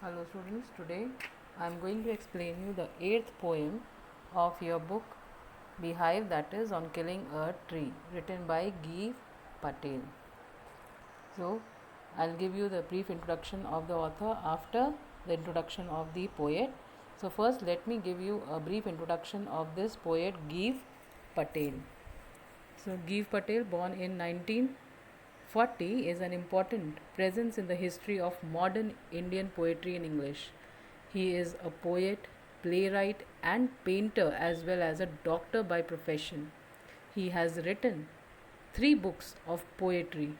Hello students, today I am going to explain you the 8th poem of your book Beehive, that is on killing a tree, written by Geev Patel. So I'll give you the brief introduction of the author after the introduction of the poet. So first let me give you a brief introduction of this poet Geev Patel. So Geev Patel, born in 1940, is an important presence in the history of modern Indian poetry in English. He is a poet, playwright, and painter as well as a doctor by profession. He has written three books of poetry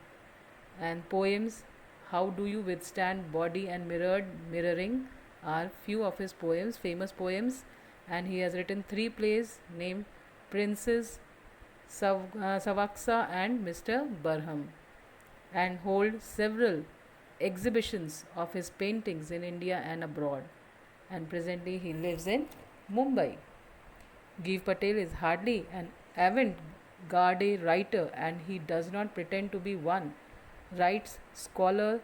and poems. How Do You Withstand Body and Mirroring are few of his poems, famous poems, and he has written three plays named Princes, Savaksa, and Mr. Barham, and hold several exhibitions of his paintings in India and abroad. And presently he lives in Mumbai. Geev Patel is hardly an avant-garde writer, and he does not pretend to be one, writes scholar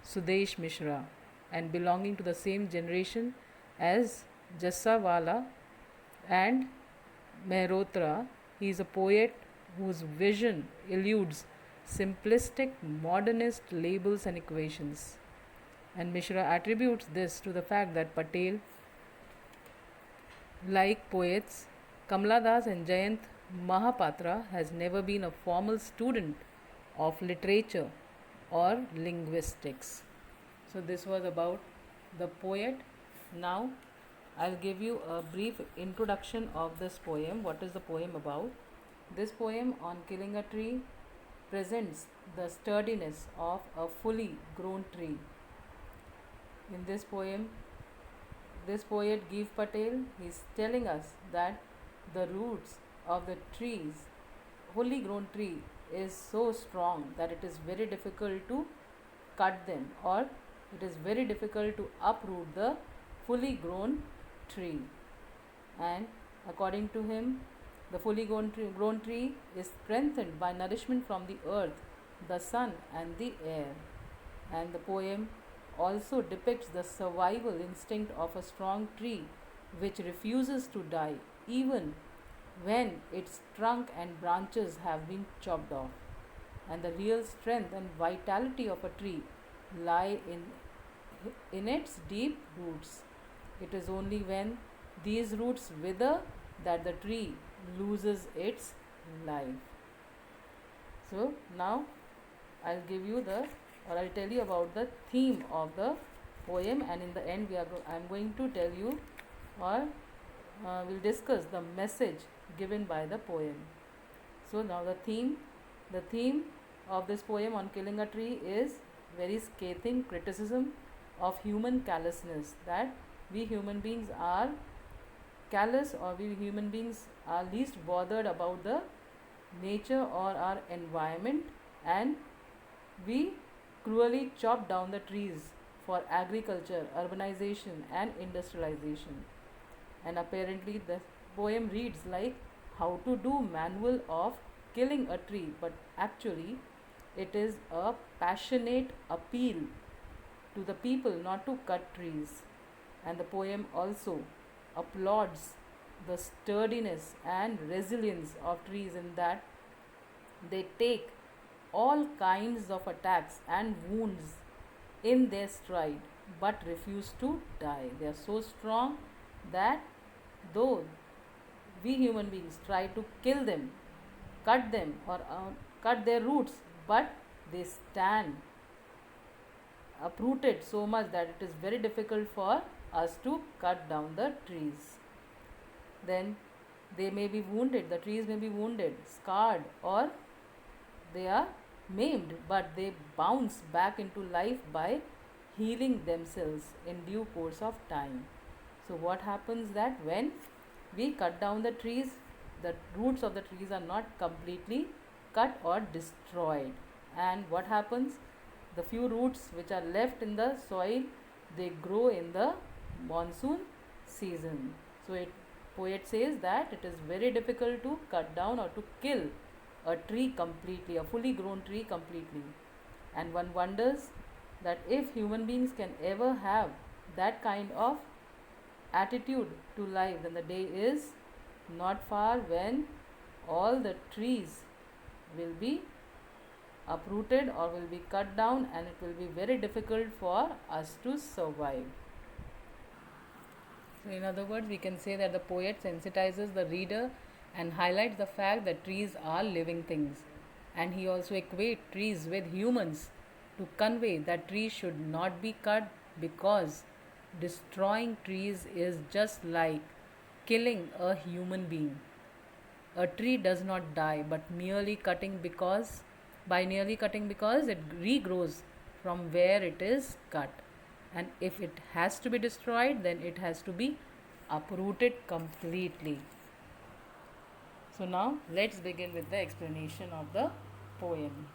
Sudesh Mishra, and belonging to the same generation as Jassawala and Mehrotra. He is a poet whose vision eludes simplistic modernist labels and equations. And Mishra attributes this to the fact that Patel, like poets Kamala Das and Jayant Mahapatra, has never been a formal student of literature or linguistics. So, this was about the poet. Now, I'll give you a brief introduction of this poem. What is the poem about? This poem on killing a tree presents the sturdiness of a fully grown tree. In this poem, this poet Geev Patel is telling us that the roots of the trees, fully grown tree, is so strong that it is very difficult to cut them, or it is very difficult to uproot the fully grown tree. And according to him, the fully grown tree is strengthened by nourishment from the earth, the sun, and the air. And the poem also depicts the survival instinct of a strong tree which refuses to die even when its trunk and branches have been chopped off. And the real strength and vitality of a tree lie in its deep roots. It is only when these roots wither that the tree loses its life. So now I'll tell you about the theme of the poem, and in the end I'm going to tell you, or we'll discuss the message given by the poem. So now the theme of this poem on killing a tree is very scathing criticism of human callousness, that we human beings are callous, or we human beings are least bothered about the nature or our environment, and we cruelly chop down the trees for agriculture, urbanization, and industrialization. And apparently, the poem reads like how to do manual of killing a tree, but actually, it is a passionate appeal to the people not to cut trees. And the poem also applauds the sturdiness and resilience of trees, in that they take all kinds of attacks and wounds in their stride but refuse to die. They are so strong that though we human beings try to kill them, cut them, or cut their roots, but they stand uprooted so much that it is very difficult for us to cut down the trees. Then they may be wounded, the trees may be wounded, scarred, or they are maimed, but they bounce back into life by healing themselves in due course of time. So what happens that when we cut down the trees, the roots of the trees are not completely cut or destroyed. And what happens? The few roots which are left in the soil, they grow in the monsoon season. So poet says that it is very difficult to cut down or to kill a tree completely, a fully grown tree completely. And one wonders that if human beings can ever have that kind of attitude to life, then the day is not far when all the trees will be uprooted or will be cut down, and it will be very difficult for us to survive. So, in other words, we can say that the poet sensitizes the reader and highlights the fact that trees are living things. And he also equates trees with humans to convey that trees should not be cut, because destroying trees is just like killing a human being. A tree does not die, but merely cutting because it regrows from where it is cut. And if it has to be destroyed, then it has to be uprooted completely. So now let's begin with the explanation of the poem.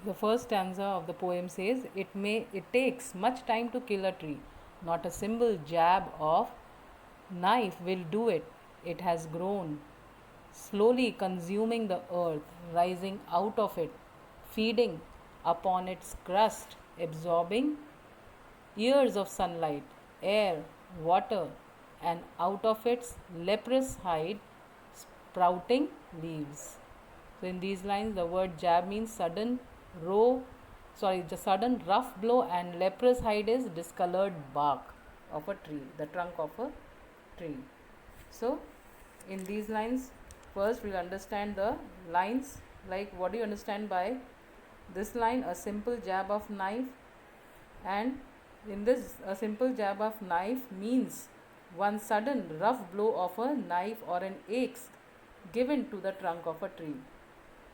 The first stanza of the poem says, it takes much time to kill a tree. Not a simple jab of knife will do it. It has grown, slowly consuming the earth, rising out of it, feeding upon its crust, absorbing years of sunlight, air, water, and out of its leprous hide, sprouting leaves. So, in these lines, the word jab means the sudden rough blow, and leprous hide is discolored bark of a tree, the trunk of a tree. So, in these lines, first we'll understand the lines. Like, what do you understand by this line? A simple jab of knife. And in this, a simple jab of knife means one sudden rough blow of a knife or an axe given to the trunk of a tree.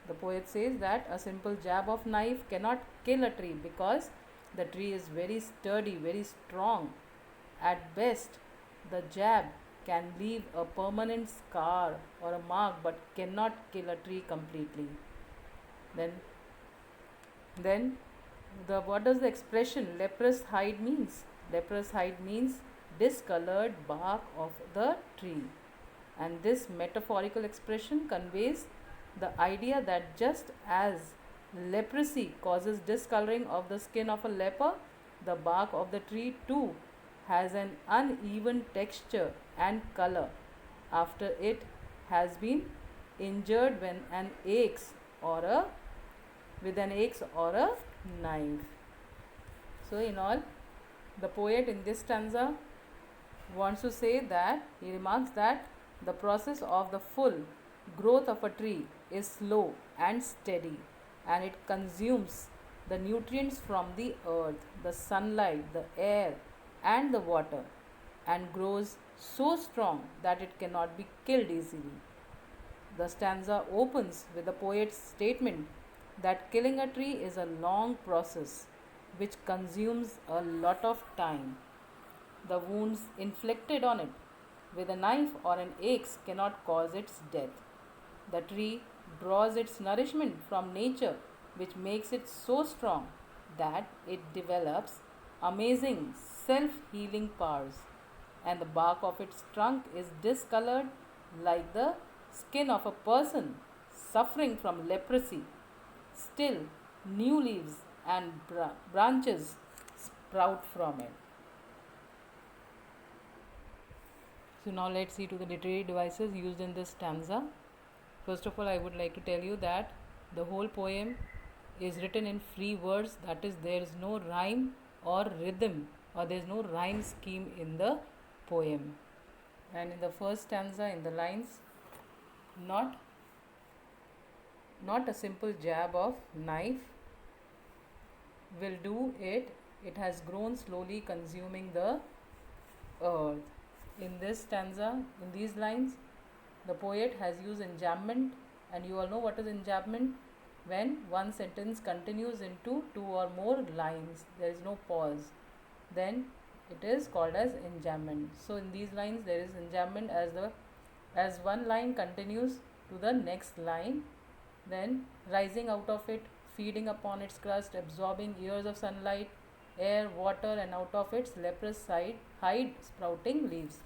The poet says that a simple jab of knife cannot kill a tree, because the tree is very sturdy, very strong. At best, the jab can leave a permanent scar or a mark, but cannot kill a tree completely. Then what does the expression leprous hide means? Leprous hide means discolored bark of the tree. And this metaphorical expression conveys the idea that just as leprosy causes discoloring of the skin of a leper, the bark of the tree too has an uneven texture and color after it has been injured with an axe or a knife. So, in all, the poet in this stanza wants to say that he remarks that the process of the full growth of a tree is slow and steady, and it consumes the nutrients from the earth, the sunlight, the air, and the water, and grows so strong that it cannot be killed easily. The stanza opens with the poet's statement that killing a tree is a long process which consumes a lot of time. The wounds inflicted on it with a knife or an axe cannot cause its death. The tree draws its nourishment from nature, which makes it so strong that it develops amazing self-healing powers, and the bark of its trunk is discolored like the skin of a person suffering from leprosy. Still, new leaves and branches sprout from it. So now let's see to the literary devices used in this stanza. First of all, I would like to tell you that the whole poem is written in free verse, that is, there is no rhyme or rhythm, or there is no rhyme scheme in the poem. And in the first stanza, in the lines, not a simple jab of knife will do it, it has grown slowly consuming the earth. In this stanza, in these lines, the poet has used enjambment, and you all know what is enjambment. When one sentence continues into two or more lines, there is no pause, then it is called as enjambment. So in these lines there is enjambment as one line continues to the next line, then rising out of it, feeding upon its crust, absorbing years of sunlight, air, water, and out of its leprous hide sprouting leaves.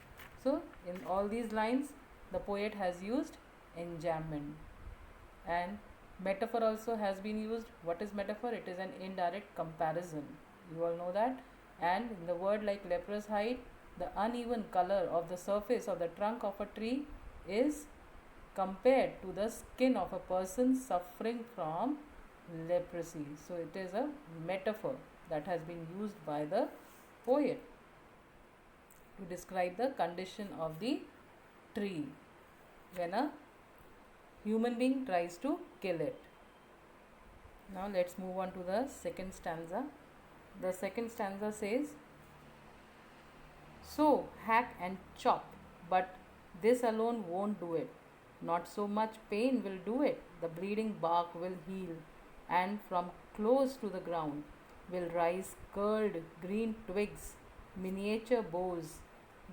So in all these lines the poet has used enjambment. And Metaphor also has been used. What is metaphor? It is an indirect comparison. You all know that. And in the word like leprous hide, the uneven color of the surface of the trunk of a tree is compared to the skin of a person suffering from leprosy. So it is a metaphor that has been used by the poet to describe the condition of the tree when a human being tries to kill it. Now let's move on to the second stanza. The second stanza says, "So hack and chop, but this alone won't do it. Not so much pain will do it. The bleeding bark will heal, and from close to the ground will rise curled green twigs, miniature boughs,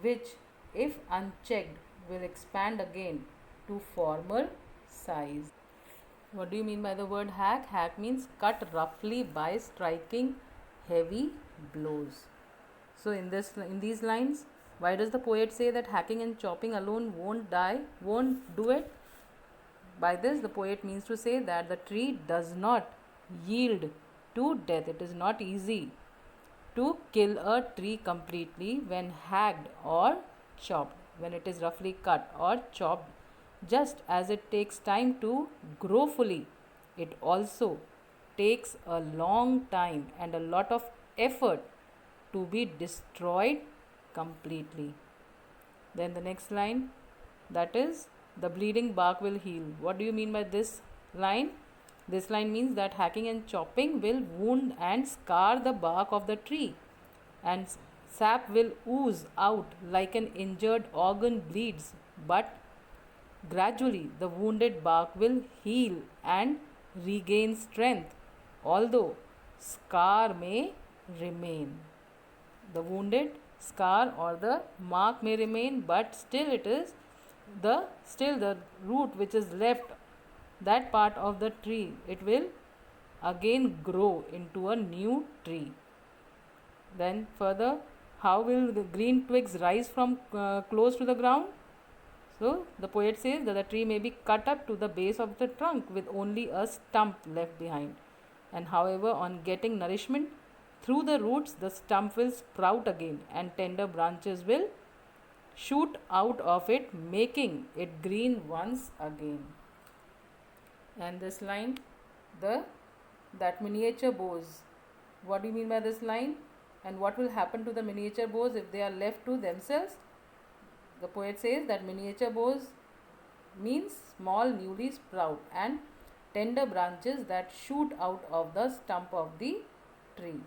which, if unchecked, will expand again to former size." What do you mean by the word hack? Hack means cut roughly by striking heavy blows. So in these lines, why does the poet say that hacking and chopping alone won't do it? By this, the poet means to say that the tree does not yield to death. It is not easy to kill a tree completely when hacked or chopped, when it is roughly cut or chopped. Just as it takes time to grow fully, it also takes a long time and a lot of effort to be destroyed completely. Then the next line, that is, the bleeding bark will heal. What do you mean by this line? This line means that hacking and chopping will wound and scar the bark of the tree, and sap will ooze out like an injured organ bleeds, but gradually the wounded bark will heal and regain strength, although scar may remain. The wounded scar or the mark may remain, but still the root which is left, that part of the tree, it will again grow into a new tree. Then further, how will the green twigs rise from close to the ground? So the poet says that the tree may be cut up to the base of the trunk with only a stump left behind. And however, on getting nourishment through the roots, the stump will sprout again and tender branches will shoot out of it, making it green once again. And this line, that miniature bows. What do you mean by this line? And what will happen to the miniature bows if they are left to themselves? The poet says that miniature boughs means small newly sprout and tender branches that shoot out of the stump of the tree.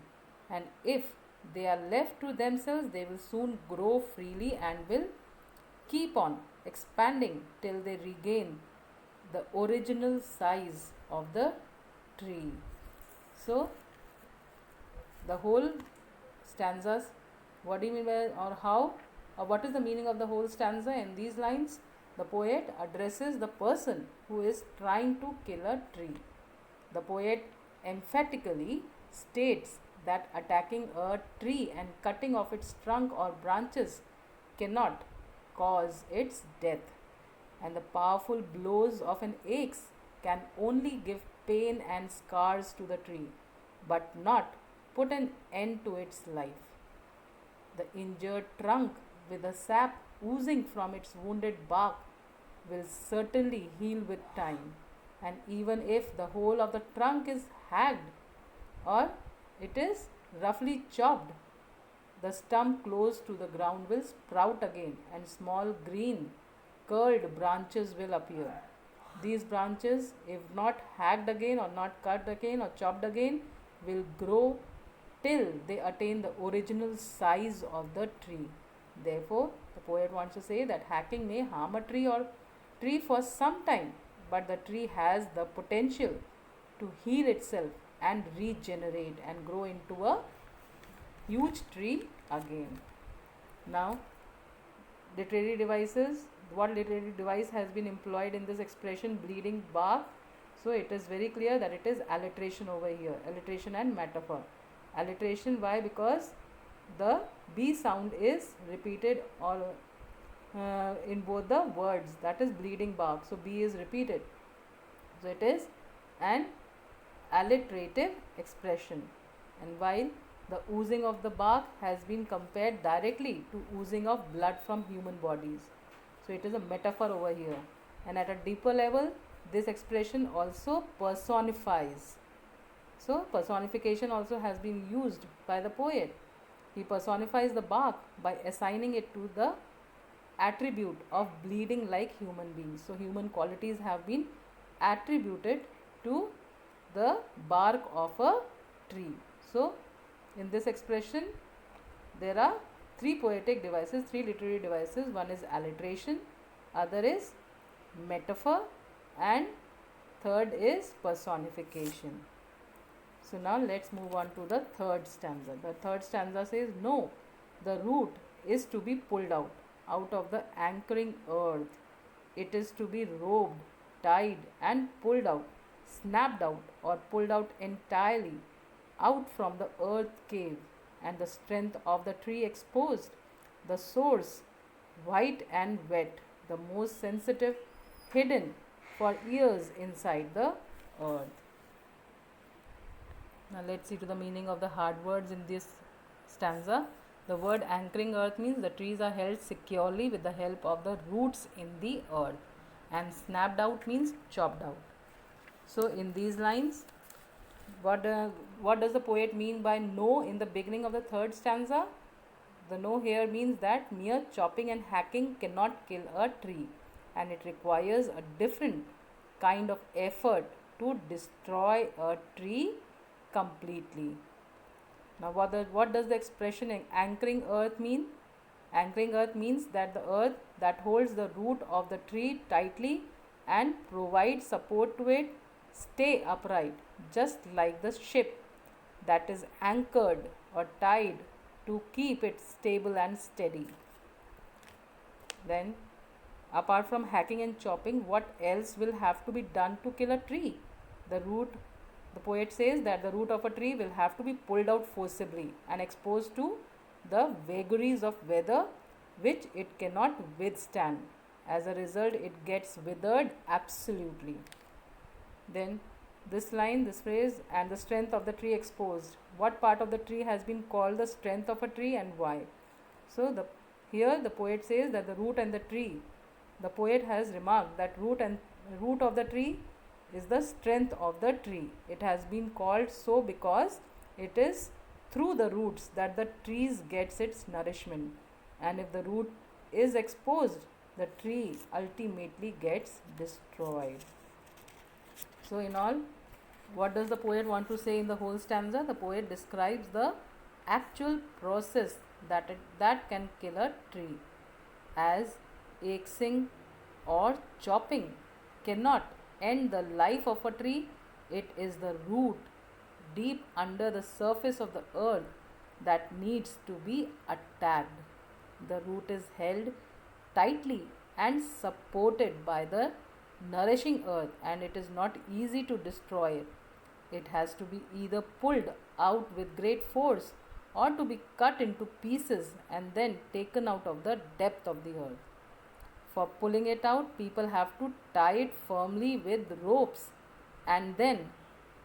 And if they are left to themselves, they will soon grow freely and will keep on expanding till they regain the original size of the tree. So, the whole stanzas, what do you mean by, or how, or what is the meaning of the whole stanza? In these lines, the poet addresses the person who is trying to kill a tree. The poet emphatically states that attacking a tree and cutting off its trunk or branches cannot cause its death, and the powerful blows of an axe can only give pain and scars to the tree, but not put an end to its life. The injured trunk, with the sap oozing from its wounded bark, will certainly heal with time, and even if the whole of the trunk is hacked or it is roughly chopped, the stump close to the ground will sprout again and small green curled branches will appear. These branches, if not hacked again or not cut again or chopped again, will grow till they attain the original size of the tree. Therefore, the poet wants to say that hacking may harm a tree for some time, but the tree has the potential to heal itself and regenerate and grow into a huge tree again. Now, literary devices. What literary device has been employed in this expression, bleeding bark? So it is very clear that it is alliteration over here, alliteration and metaphor. Alliteration, why? Because the B sound is repeated or in both the words, that is bleeding bark. So B is repeated. So it is an alliterative expression. And while the oozing of the bark has been compared directly to oozing of blood from human bodies. So it is a metaphor over here. And at a deeper level, this expression also personifies. So personification also has been used by the poet. He personifies the bark by assigning it to the attribute of bleeding like human beings. So human qualities have been attributed to the bark of a tree. So in this expression there are three poetic devices, three literary devices. One is alliteration, other is metaphor, and third is personification. So now let's move on to the third stanza. The third stanza says, no, the root is to be pulled out of the anchoring earth. It is to be robed, tied, and pulled out, snapped out, or pulled out entirely out from the earth cave, and the strength of the tree exposed, the source white and wet, the most sensitive hidden for years inside the earth. Now let's see to the meaning of the hard words in this stanza. The word anchoring earth means the trees are held securely with the help of the roots in the earth, and snapped out means chopped out. So in these lines, what does the poet mean by no in the beginning of the third stanza? The no here means that mere chopping and hacking cannot kill a tree, and it requires a different kind of effort to destroy a tree completely. Now what does the expression anchoring earth mean? Anchoring earth means that the earth that holds the root of the tree tightly and provides support to it stay upright, just like the ship that is anchored or tied to keep it stable and steady. Then, apart from hacking and chopping, what else will have to be done to kill a tree? The poet says that the root of a tree will have to be pulled out forcibly and exposed to the vagaries of weather which it cannot withstand. As a result, it gets withered absolutely. Then this line, this phrase, and the strength of the tree exposed. What part of the tree has been called the strength of a tree and why? So here the poet says that the root and the tree. The poet has remarked that root of the tree is the strength of the tree. It has been called so because it is through the roots that the trees gets its nourishment, and if the root is exposed, the tree ultimately gets destroyed. So in all, what does the poet want to say in the whole stanza? The poet describes the actual process that can kill a tree, as axing or chopping cannot end the life of a tree. It is the root deep under the surface of the earth that needs to be attacked. The root is held tightly and supported by the nourishing earth, and it is not easy to destroy it. It has to be either pulled out with great force or to be cut into pieces and then taken out of the depth of the earth. For pulling it out, people have to tie it firmly with ropes and then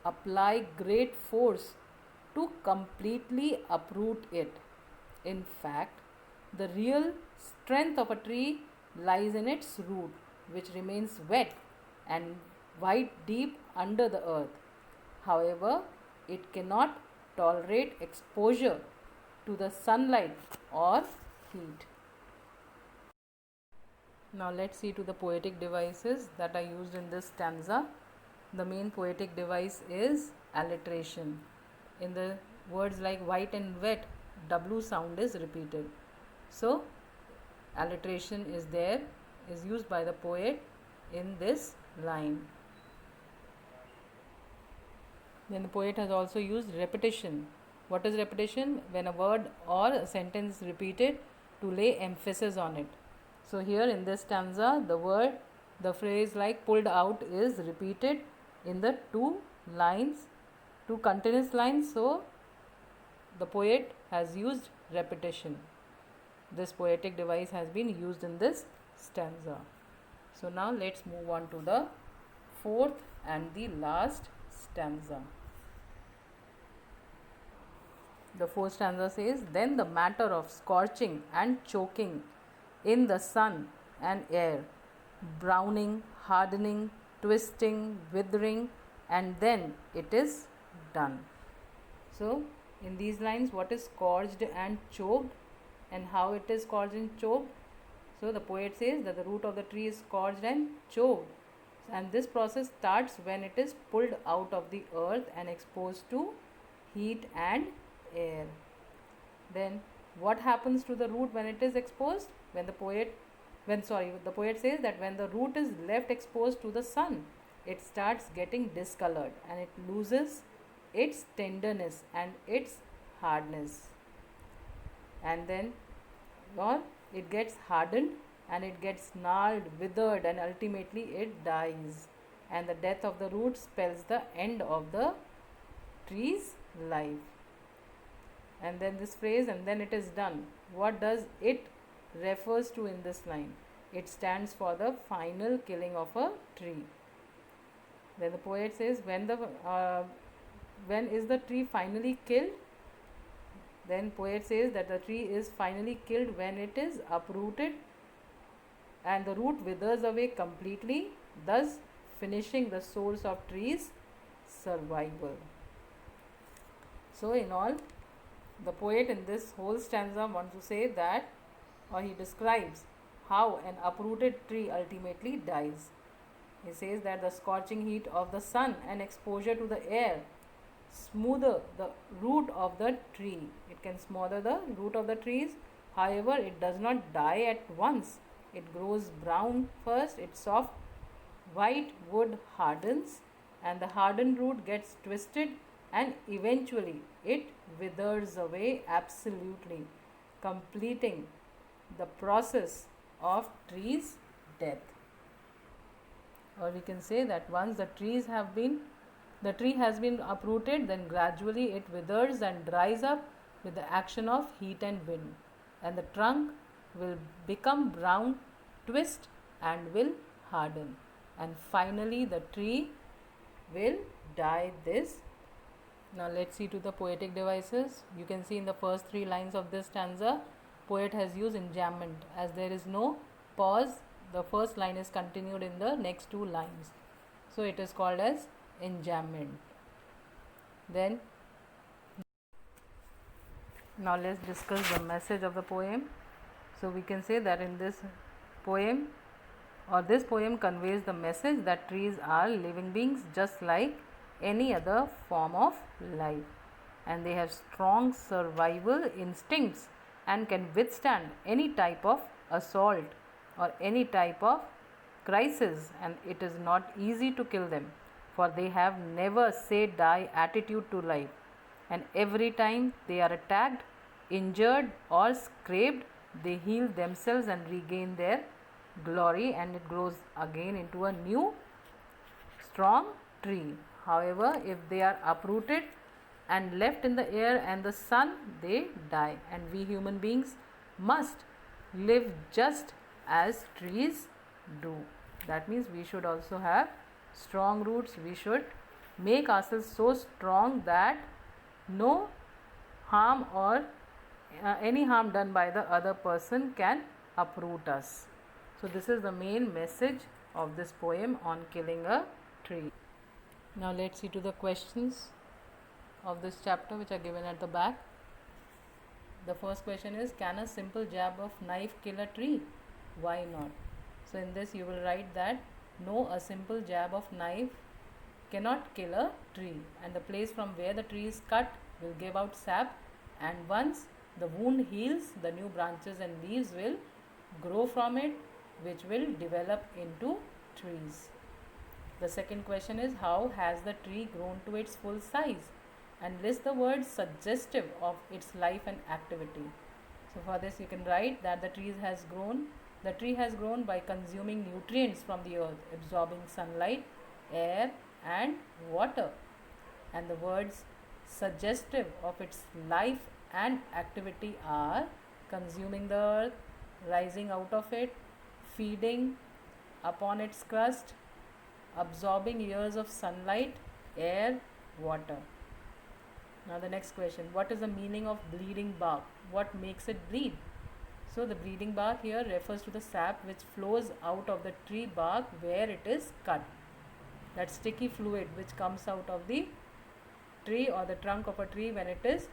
apply great force to completely uproot it. In fact, the real strength of a tree lies in its root, which remains wet and white deep under the earth. However, it cannot tolerate exposure to the sunlight or heat. Now let's see to the poetic devices that are used in this stanza. The main poetic device is alliteration. In the words like white and wet, W sound is repeated. So alliteration is used by the poet in this line. Then the poet has also used repetition. What is repetition? When a word or a sentence is repeated to lay emphasis on it. So here in this stanza, the phrase like pulled out is repeated in the two continuous lines. So the poet has used repetition. This poetic device has been used in this stanza. So now let's move on to the fourth And the last stanza. The fourth stanza says, then the matter of scorching and choking in the sun and air, browning, hardening, twisting, withering, and then it is done. So, in these lines, what is scorched and choked, and how it is scorched and choked? So, the poet says that the root of the tree is scorched and choked, and this process starts when it is pulled out of the earth and exposed to heat and air. Then what happens to the root when it is exposed? The poet says that when the root is left exposed to the sun, it starts getting discolored and it loses its tenderness and its hardness, and then or it gets hardened and it gets gnarled, withered, and ultimately it dies, and the death of the root spells the end of the tree's life. And then this phrase, and then it is done, what does it refers to in this line? It stands for the final killing of a tree. Then the poet says, when is the tree finally killed? Then poet says that the tree is finally killed when it is uprooted and the root withers away completely, thus finishing the source of tree's survival. So in all, the poet in this whole stanza wants to say that, or he describes how an uprooted tree ultimately dies. He says that the scorching heat of the sun and exposure to the air smother the root of the tree. It can smother the root of the trees. However, it does not die at once. It grows brown first, its soft white wood hardens, and the hardened root gets twisted, and eventually it withers away absolutely, completing the process of tree's death. Or we can say that once the tree has been uprooted, then gradually it withers and dries up with the action of heat and wind, and the trunk will become brown, twist, and will harden, and finally the tree will die this. Now let's see to the poetic devices. You can see in the first 3 lines of this stanza, poet has used enjambment. As there is no pause, the first line is continued in the next 2 lines. So it is called as enjambment. Then now let's discuss the message of the poem. So we can say that in this poem conveys the message that trees are living beings just like any other form of life, and they have strong survival instincts and can withstand any type of assault or any type of crisis, and it is not easy to kill them, for they have never say die attitude to life, and every time they are attacked, injured, or scraped, they heal themselves and regain their glory, and it grows again into a new strong tree. However, if they are uprooted and left in the air and the sun, they die, and we human beings must live just as trees do. That means we should also have strong roots. We should make ourselves so strong that no harm or any harm done by the other person can uproot us. So this is the main message of this poem on killing a tree. Now let's see to the questions of this chapter, which are given at the back. The first question is, can a simple jab of knife kill a tree? Why not? So in this you will write that no, a simple jab of knife cannot kill a tree, and the place from where the tree is cut will give out sap, and once the wound heals, the new branches and leaves will grow from it, which will develop into trees. The second question is, how has the tree grown to its full size? And list the words suggestive of its life and activity. So for this you can write that the tree has grown by consuming nutrients from the earth, absorbing sunlight, air, and water. And the words suggestive of its life and activity are consuming the earth, rising out of it, feeding upon its crust, absorbing years of sunlight, air, water. Now the next question, what is the meaning of bleeding bark? What makes it bleed? So the bleeding bark here refers to the sap which flows out of the tree bark where it is cut. That sticky fluid which comes out of the tree or the trunk of a tree when it is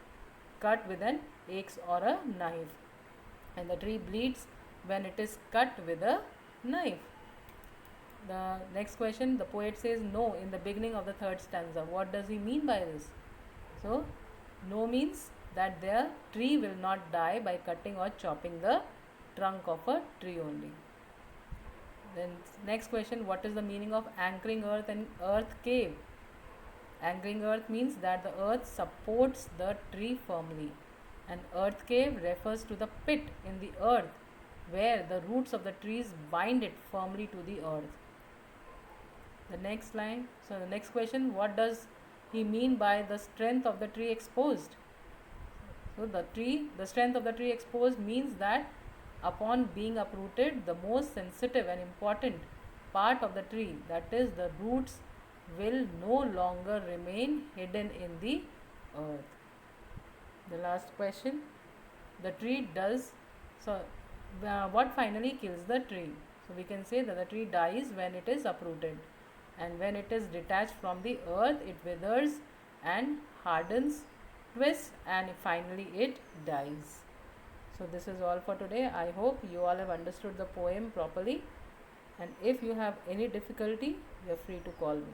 cut with an axe or a knife. And the tree bleeds when it is cut with a knife. The next question, the poet says no in the beginning of the third stanza. What does he mean by this? So, no means that the tree will not die by cutting or chopping the trunk of a tree only. Then next question, what is the meaning of anchoring earth and earth cave? Anchoring earth means that the earth supports the tree firmly. An earth cave refers to the pit in the earth where the roots of the trees bind it firmly to the earth. The next line, so the next question, what does he mean by the strength of the tree exposed? So the strength of the tree exposed means that upon being uprooted, the most sensitive and important part of the tree, that is the roots, will no longer remain hidden in the earth. The last question, the tree does, so what finally kills the tree? So we can say that the tree dies when it is uprooted, and when it is detached from the earth, it withers and hardens, twists, and finally it dies. So this is all for today. I hope you all have understood the poem properly, and if you have any difficulty, you are free to call me.